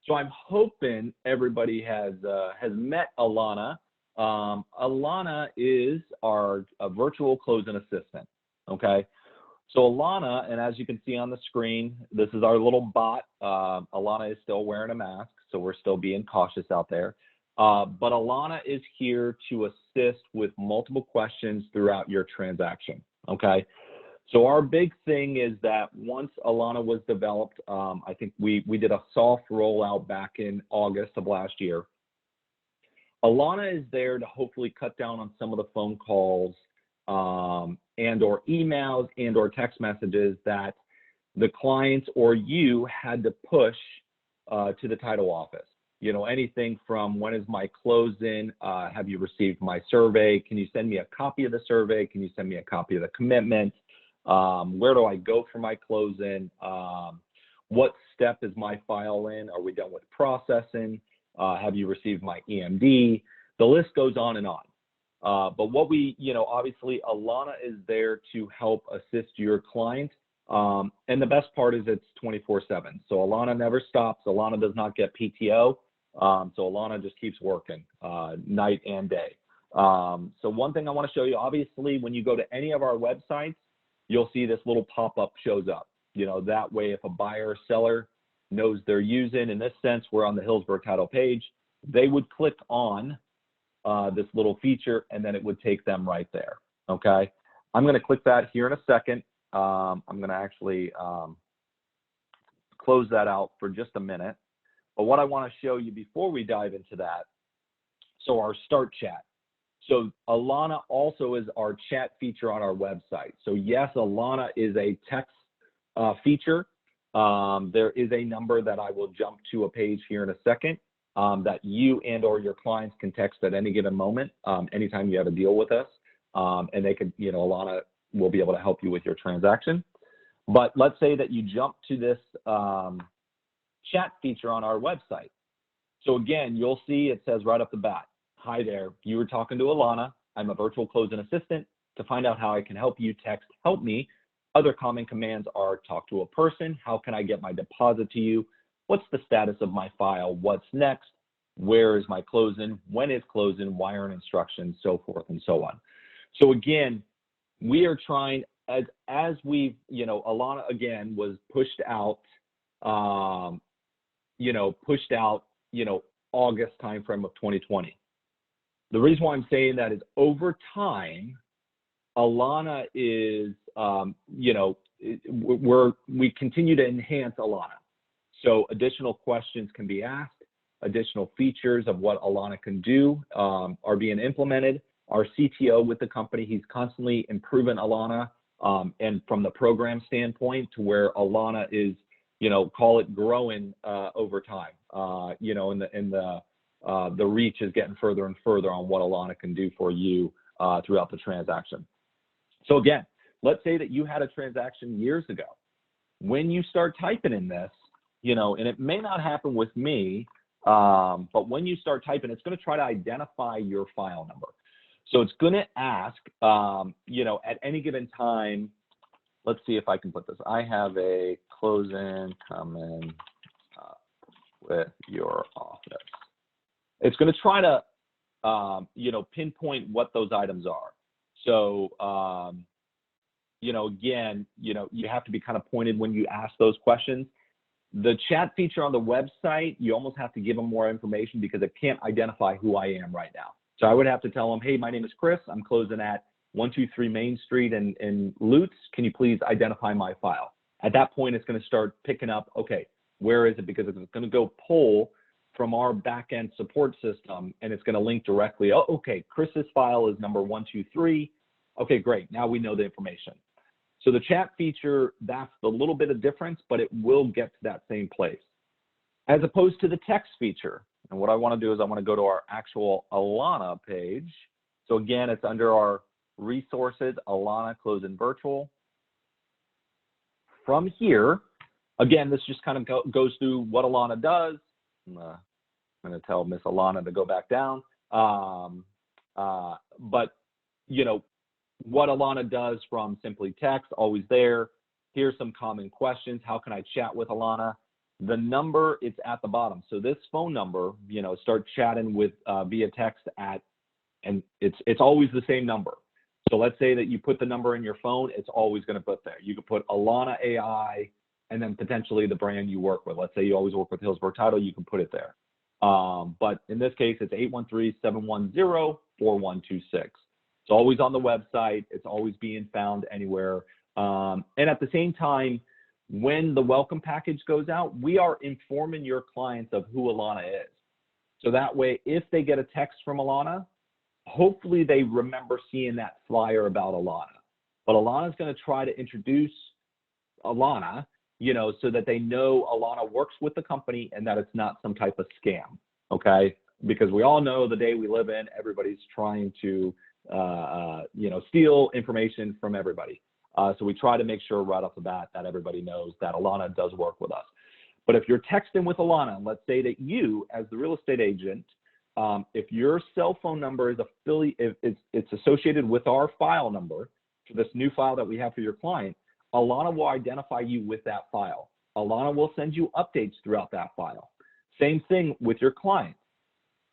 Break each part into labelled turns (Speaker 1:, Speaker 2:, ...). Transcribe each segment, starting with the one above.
Speaker 1: So I'm hoping everybody has met Alanna. Alanna is our virtual closing assistant, okay? So Alanna, and as you can see on the screen, this is our little bot. Alanna is still wearing a mask, so we're still being cautious out there. But Alanna is here to assist with multiple questions throughout your transaction, okay? So our big thing is that once Alanna was developed, I think we did a soft rollout back in August of last year. Alanna is there to hopefully cut down on some of the phone calls and or emails and or text messages that the clients or you had to push to the title office. You know, anything from when is my close-in, have you received my survey, can you send me a copy of the survey, can you send me a copy of the commitment, where do I go for my close-in, what step is my file in, are we done with processing, have you received my EMD, the list goes on and on. But what we, you know, obviously Alanna is there to help assist your client. And the best part is it's 24/7. So Alanna never stops. Alanna does not get PTO. So Alanna just keeps working night and day. So one thing I want to show you, obviously, when you go to any of our websites, you'll see this little pop-up shows up. You know, that way if a buyer or seller knows they're using, in this sense, we're on the Hillsborough title page, they would click on this little feature and then it would take them right there, okay? I'm gonna click that here in a second. I'm gonna actually close that out for just a minute. But what I wanna show you before we dive into that, so our start chat. So Alanna also is our chat feature on our website. So yes, Alanna is a text feature. There is a number that I will jump to a page here in a second that you and or your clients can text at any given moment, anytime you have a deal with us. And they can, you know, Alanna will be able to help you with your transaction. But let's say that you jump to this chat feature on our website. So again, you'll see it says right off the bat, hi there, you were talking to Alanna. I'm a virtual closing assistant. To find out how I can help you, text help me. Other common commands are talk to a person, how can I get my deposit to you, what's the status of my file, what's next, where is my closing, when is closing, wire and instructions, so forth and so on. So again, we are trying, as we've, you know, Alanna again was pushed out, August timeframe of 2020. The reason why I'm saying that is over time, Alanna is, we continue to enhance Alanna. So additional questions can be asked, additional features of what Alanna can do are being implemented. Our CTO with the company, he's constantly improving Alanna, and from the program standpoint to where Alanna is, you know, call it growing over time, and the reach is getting further and further on what Alanna can do for you throughout the transaction. So again, let's say that you had a transaction years ago. When you start typing in this, you know, and it may not happen with me, but when you start typing, it's going to try to identify your file number. So it's going to ask, at any given time, let's see if I can put this. I have a close-in coming with your office. It's going to try to, pinpoint what those items are. So, again, you have to be kind of pointed when you ask those questions. The chat feature on the website, you almost have to give them more information because it can't identify who I am right now. So I would have to tell them, hey, my name is Chris. I'm closing at 123 Main Street in Lutz. Can you please identify my file? At that point, it's going to start picking up, okay, where is it? Because it's going to go pull from our back-end support system, and it's going to link directly. Oh, okay, Chris's file is number 123. Okay, great. Now we know the information. So the chat feature, that's the little bit of difference, but it will get to that same place. As opposed to the text feature. And what I want to do is I want to go to our actual Alanna page. So again, it's under our resources, Alanna Close-in Virtual. From here, again, this just kind of goes through what Alanna does. I'm going to tell Miss Alanna to go back down. But, what Alanna does from simply text, always there. Here's some common questions. How can I chat with Alanna? the number, it's at the bottom. So this phone number, start chatting with via text and it's always the same number. So let's say that you put the number in your phone, it's always going to put there. You could put Alanna AI and then potentially the brand you work with. Let's say you always work with Hillsborough Title, you can put it there. But in this case, it's 813-710-4126. It's always on the website. It's always being found anywhere. And at the same time, when the welcome package goes out, we are informing your clients of who Alanna is. So that way, if they get a text from Alanna, hopefully they remember seeing that flyer about Alanna. But Alanna's going to try to introduce Alanna, so that they know Alanna works with the company and that it's not some type of scam, okay? Because we all know the day we live in, everybody's trying to, steal information from everybody. So we try to make sure right off the bat that everybody knows that Alanna does work with us. But if you're texting with Alanna, let's say that you, as the real estate agent, if your cell phone number is it's associated with our file number for this new file that we have for your client, Alanna will identify you with that file. Alanna will send you updates throughout that file. Same thing with your client.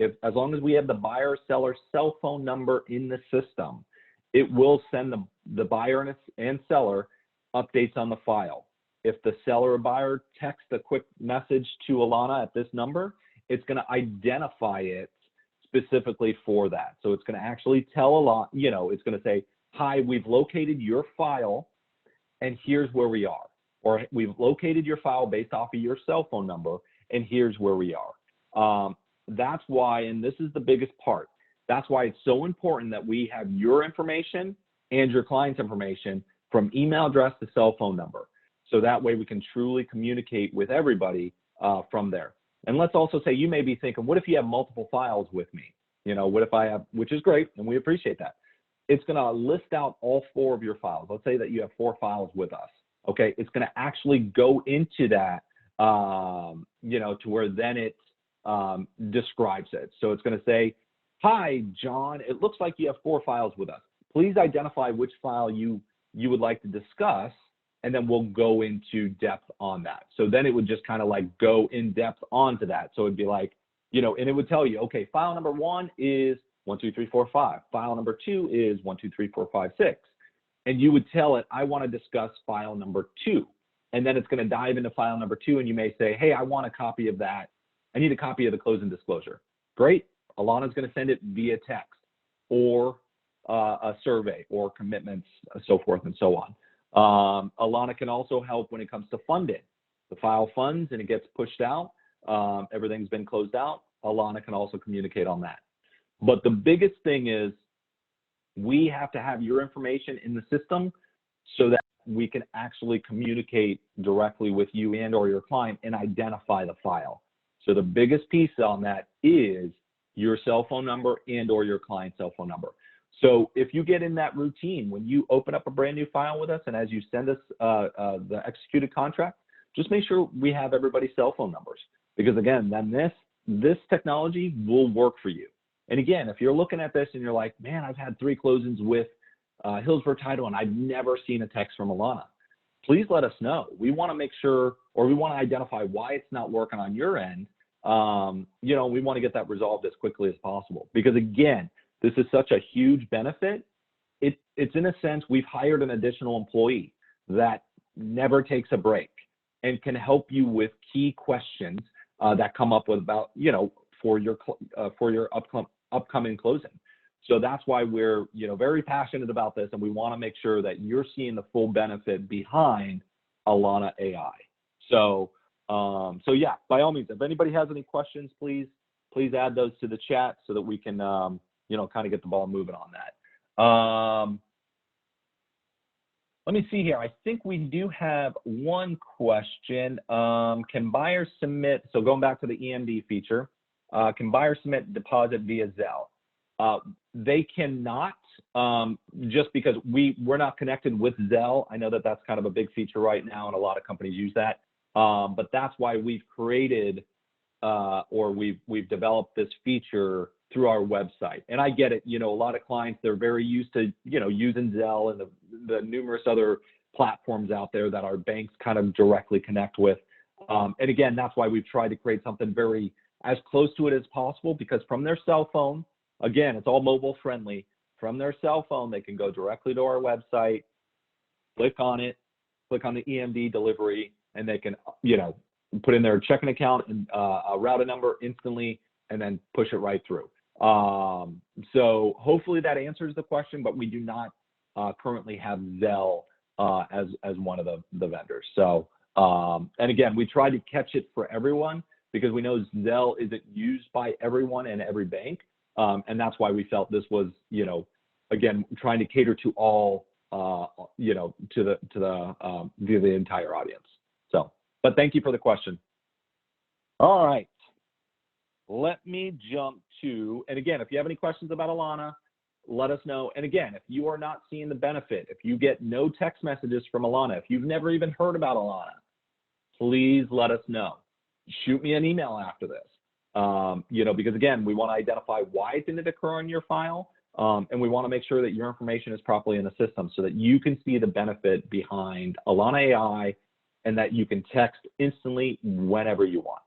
Speaker 1: As long as we have the buyer seller cell phone number in the system, it will send the buyer and seller updates on the file. If the seller or buyer texts a quick message to Alanna at this number, it's going to identify it specifically for that. So it's going to actually tell Alanna, it's going to say, hi, we've located your file and here's where we are. Or we've located your file based off of your cell phone number and here's where we are. That's why, and this is the biggest part, that's why it's so important that we have your information and your client's information from email address to cell phone number. So that way we can truly communicate with everybody from there. And let's also say, you may be thinking, what if you have multiple files with me? What if I have, which is great, and we appreciate that. It's going to list out all 4 of your files. Let's say that you have 4 files with us. Okay, it's going to actually go into that, to where then it describes it. So it's going to say, hi, John, it looks like you have 4 files with us. Please identify which file you would like to discuss, and then we'll go into depth on that. So then it would just kind of like go in depth onto that. So it'd be like, and it would tell you, okay, file number 1 is 1, 2, 3, 4, 5. File number 2 is 1, 2, 3, 4, 5, 6. And you would tell it, I want to discuss file number 2. And then it's going to dive into file number 2, and you may say, hey, I want a copy of that. I need a copy of the closing disclosure. Great. Alanna's going to send it via text or a survey or commitments, so forth and so on. Alanna can also help when it comes to funding. The file funds and it gets pushed out. Everything's been closed out. Alanna can also communicate on that. But the biggest thing is we have to have your information in the system so that we can actually communicate directly with you and or your client and identify the file. So the biggest piece on that is your cell phone number and or your client's cell phone number. So if you get in that routine, when you open up a brand new file with us and as you send us the executed contract, just make sure we have everybody's cell phone numbers. Because again, then this technology will work for you. And again, if you're looking at this and you're like, man, I've had 3 closings with Hillsborough Title and I've never seen a text from Alanna, please let us know. We want to make sure, or we want to identify why it's not working on your end. We want to get that resolved as quickly as possible. Because again, this is such a huge benefit. It's in a sense, we've hired an additional employee that never takes a break and can help you with key questions that come up with about, for your upcoming closing. So that's why we're, very passionate about this, and we want to make sure that you're seeing the full benefit behind Alanna AI. So yeah, by all means, if anybody has any questions, please add those to the chat so that we can, kind of get the ball moving on that. Let me see here. I think we do have one question. Can buyers submit, so going back to the EMD feature, can buyers submit deposit via Zelle? They cannot, just because we're not connected with Zelle. I know that that's kind of a big feature right now, and a lot of companies use that. But that's why we've created or we've developed this feature through our website. And I get it, a lot of clients, they're very used to, using Zelle and the numerous other platforms out there that our banks kind of directly connect with. And again, that's why we've tried to create something very as close to it as possible, because from their cell phone, again, it's all mobile friendly. From their cell phone, they can go directly to our website, click on it, click on the EMD delivery, and they can, put in their checking account and a routing number instantly, and then push it right through. So hopefully that answers the question, but we do not currently have Zelle as one of the vendors. So, and again, we try to catch it for everyone because we know Zelle isn't used by everyone and every bank. And that's why we felt this was, again, trying to cater to all, to the entire audience. So, but thank you for the question. All right. Let me jump to, and again, if you have any questions about Alanna, let us know. And again, if you are not seeing the benefit, if you get no text messages from Alanna, if you've never even heard about Alanna, please let us know. Shoot me an email after this. Because again, we want to identify why it didn't occur on your file, and we want to make sure that your information is properly in the system so that you can see the benefit behind Alanna AI and that you can text instantly whenever you want.